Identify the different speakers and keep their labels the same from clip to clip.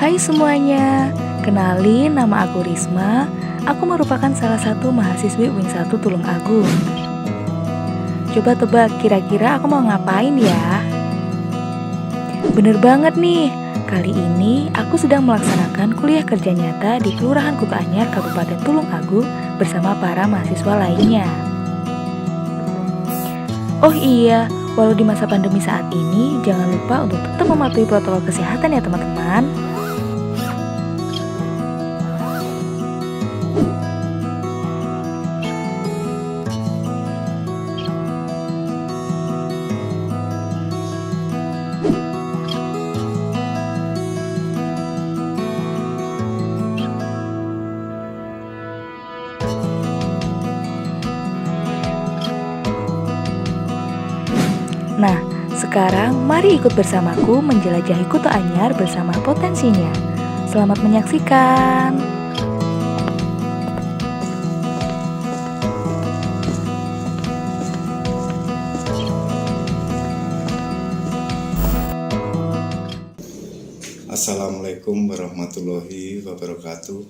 Speaker 1: Hai semuanya, kenalin nama aku Risma. Aku merupakan salah satu mahasiswi Wing 1 Tulung Agung. Coba tebak kira-kira aku mau ngapain ya? Bener banget nih, kali ini aku sedang melaksanakan kuliah kerja nyata di Kelurahan Kuto Anyar, Kabupaten Tulung Agung bersama para mahasiswa lainnya. Oh iya, walau di masa pandemi saat ini, jangan lupa untuk tetap mematuhi protokol kesehatan ya teman-teman. Nah, sekarang mari ikut bersamaku menjelajahi Kuto Anyar bersama potensinya. Selamat menyaksikan.
Speaker 2: Assalamualaikum warahmatullahi wabarakatuh.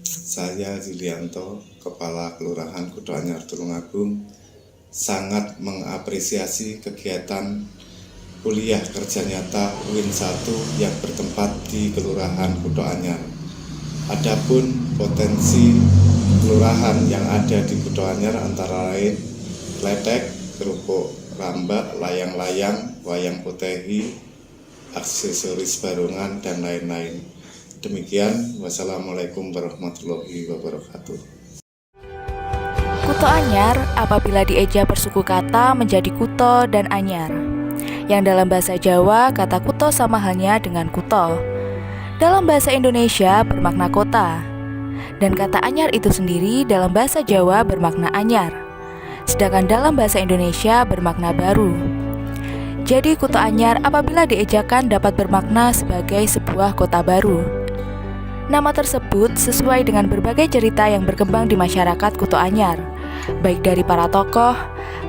Speaker 2: Saya Julianto, Kepala Kelurahan Kuto Anyar Tulung Agung, sangat mengapresiasi kegiatan kuliah kerja nyata Win 1 yang bertempat di Kelurahan Kuto Anyar. Adapun potensi kelurahan yang ada di Kuto Anyar antara lain Kletek, Kerupuk Rambak, Layang-layang, Wayang Potehi, aksesoris barongan, dan lain-lain. Demikian, wassalamualaikum warahmatullahi wabarakatuh.
Speaker 1: Kuto Anyar apabila dieja bersuku kata menjadi kuto dan anyar. Yang dalam bahasa Jawa kata kuto sama halnya dengan kuto. Dalam bahasa Indonesia bermakna kota. Dan kata anyar itu sendiri dalam bahasa Jawa bermakna anyar. Sedangkan dalam bahasa Indonesia bermakna baru. Jadi Kuto Anyar apabila diejakan dapat bermakna sebagai sebuah kota baru. Nama tersebut sesuai dengan berbagai cerita yang berkembang di masyarakat Kuto Anyar, baik dari para tokoh,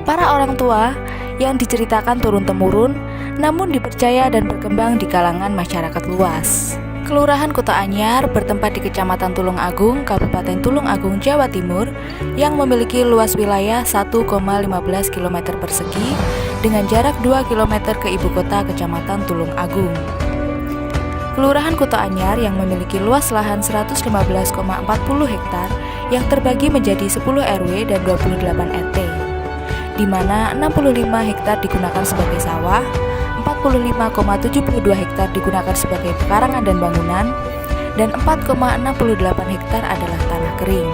Speaker 1: para orang tua yang diceritakan turun-temurun, namun dipercaya dan berkembang di kalangan masyarakat luas. Kelurahan Kuto Anyar bertempat di Kecamatan Tulung Agung, Kabupaten Tulung Agung, Jawa Timur, yang memiliki luas wilayah 1,15 km persegi dengan jarak 2 km ke ibu kota Kecamatan Tulung Agung. Kelurahan Kuto Anyar yang memiliki luas lahan 115,40 hektar yang terbagi menjadi 10 RW dan 28 RT, di mana 65 hektar digunakan sebagai sawah, 45,72 hektar digunakan sebagai pekarangan dan bangunan, dan 4,68 hektar adalah tanah kering.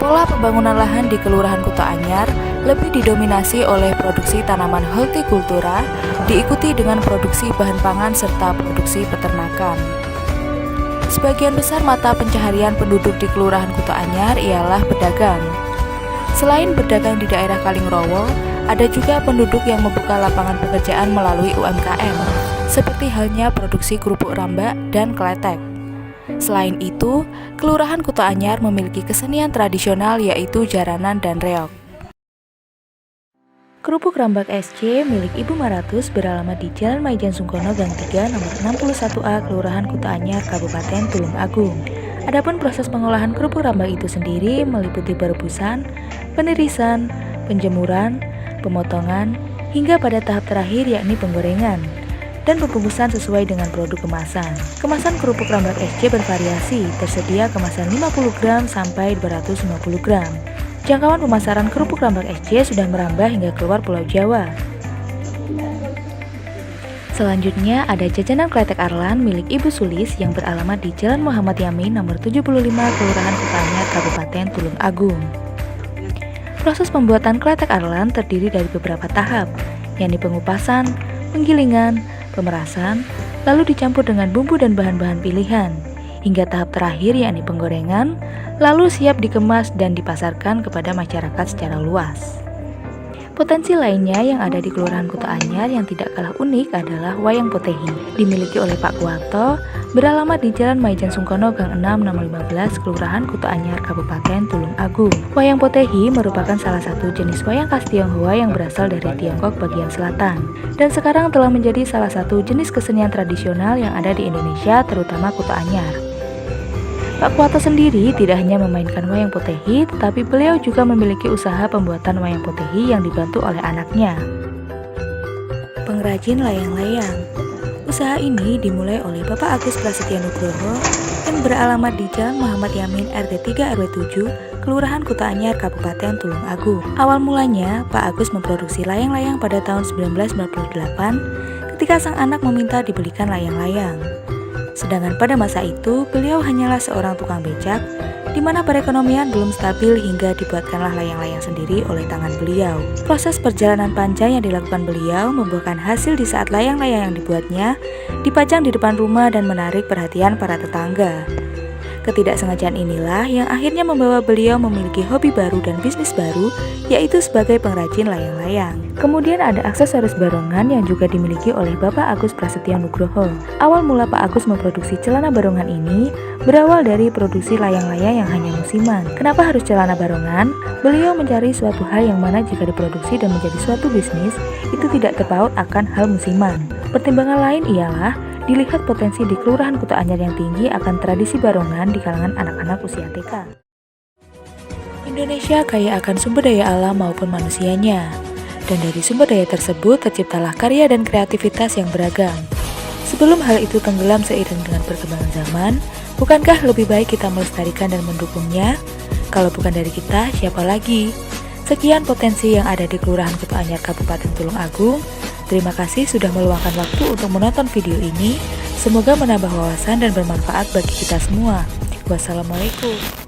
Speaker 1: Pola pembangunan lahan di Kelurahan Kuto Anyar lebih didominasi oleh produksi tanaman hortikultura, diikuti dengan produksi bahan pangan serta produksi peternakan. Sebagian besar mata pencaharian penduduk di Kelurahan Kuto Anyar ialah pedagang. Selain berdagang di daerah Kalingrowo, ada juga penduduk yang membuka lapangan pekerjaan melalui UMKM, seperti halnya produksi kerupuk rambak dan kletek. Selain itu, Kelurahan Kuto Anyar memiliki kesenian tradisional yaitu jaranan dan reog. Kerupuk Rambak SC milik Ibu Maratus beralamat di Jalan Maijen Sungkono Gang 3 nomor 61A Kelurahan Kuto Anyar, Kabupaten Tulung Agung. Adapun proses pengolahan kerupuk rambak itu sendiri meliputi perebusan, penirisan, penjemuran, pemotongan, hingga pada tahap terakhir yakni penggorengan dan pembungkusan sesuai dengan produk kemasan. Kemasan kerupuk Rambak SC bervariasi, tersedia kemasan 50 gram sampai 250 gram. Jangkauan pemasaran kerupuk Rambak SC sudah merambah hingga keluar Pulau Jawa. Selanjutnya ada jajanan kletek Arlan milik Ibu Sulis yang beralamat di Jalan Muhammad Yamin nomor 75 Kelurahan Kuto Anyar, Kabupaten Tulung Agung. Proses pembuatan kletek Arlan terdiri dari beberapa tahap, yakni pengupasan, penggilingan, pemerasan, lalu dicampur dengan bumbu dan bahan-bahan pilihan, hingga tahap terakhir yakni penggorengan, lalu siap dikemas dan dipasarkan kepada masyarakat secara luas. Potensi lainnya yang ada di Kelurahan Kuto Anyar yang tidak kalah unik adalah Wayang Potehi. Dimiliki oleh Pak Kuwarto, beralamat di Jalan Maijen Sungkono Gang 6 nomor 15, Kelurahan Kuto Anyar, Kabupaten Tulung Agung. Wayang Potehi merupakan salah satu jenis wayang khas Tionghoa yang berasal dari Tiongkok bagian selatan, dan sekarang telah menjadi salah satu jenis kesenian tradisional yang ada di Indonesia, terutama Kuto Anyar. Pak Kuwarto sendiri tidak hanya memainkan wayang potehi, tetapi beliau juga memiliki usaha pembuatan wayang potehi yang dibantu oleh anaknya. Pengrajin layang-layang. Usaha ini dimulai oleh Bapak Agus Prasetyo Nugroho yang beralamat di Jalan Muhammad Yamin RT 3 RW 7, Kelurahan Kuto Anyar, Kabupaten Tulung Agung. Awal mulanya, Pak Agus memproduksi layang-layang pada tahun 1998 ketika sang anak meminta dibelikan layang-layang. Sedangkan pada masa itu, beliau hanyalah seorang tukang becak, di mana perekonomian belum stabil hingga dibuatkanlah layang-layang sendiri oleh tangan beliau. Proses perjalanan panjang yang dilakukan beliau membuahkan hasil di saat layang-layang yang dibuatnya dipajang di depan rumah dan menarik perhatian para tetangga. Ketidaksengajaan inilah yang akhirnya membawa beliau memiliki hobi baru dan bisnis baru, yaitu sebagai pengrajin layang-layang. Kemudian ada aksesoris barongan yang juga dimiliki oleh Bapak Agus Prasetyo Nugroho. Awal mula Pak Agus memproduksi celana barongan ini berawal dari produksi layang-layang yang hanya musiman. Kenapa harus celana barongan? Beliau mencari suatu hal yang mana jika diproduksi dan menjadi suatu bisnis, itu tidak terpaut akan hal musiman. Pertimbangan lain ialah dilihat potensi di Kelurahan Kuto Anyar yang tinggi akan tradisi barongan di kalangan anak-anak usia TK. Indonesia kaya akan sumber daya alam maupun manusianya, dan dari sumber daya tersebut terciptalah karya dan kreativitas yang beragam. Sebelum hal itu tenggelam seiring dengan perkembangan zaman, bukankah lebih baik kita melestarikan dan mendukungnya? Kalau bukan dari kita, siapa lagi? Sekian potensi yang ada di Kelurahan Kuto Anyar, Kabupaten Tulung Agung. Terima kasih sudah meluangkan waktu untuk menonton video ini. Semoga menambah wawasan dan bermanfaat bagi kita semua. Wassalamualaikum.